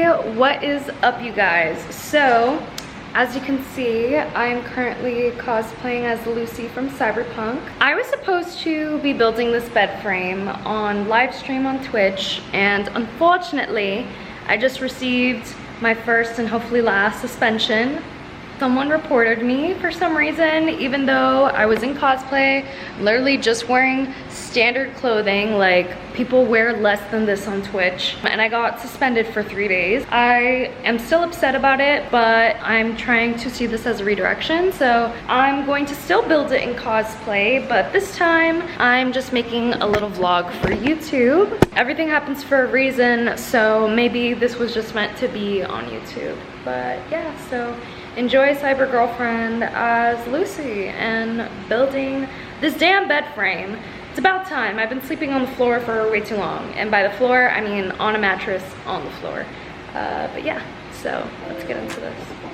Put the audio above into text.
Hey, what is up, you guys? So, as you can see, I'm currently cosplaying as Lucy from Cyberpunk. I was supposed to be building this bed frame on live stream on Twitch, and unfortunately, I just received my first and hopefully last suspension. Someone reported me for some reason, even though I was in cosplay, literally just wearing standard clothing. Like, people wear less than this on Twitch, and I got suspended for 3 days. I am still upset about it, but I'm trying to see this as a redirection. So I'm going to still build it in cosplay, but this time I'm just making a little vlog for YouTube. Everything happens for a reason, so maybe this was just meant to be on YouTube. But yeah, so enjoy Cyber Girlfriend as Lucy and building this damn bed frame. It's about time. I've been sleeping on the floor for way too long. And by the floor, I mean on a mattress on the floor. But yeah, so let's get into this.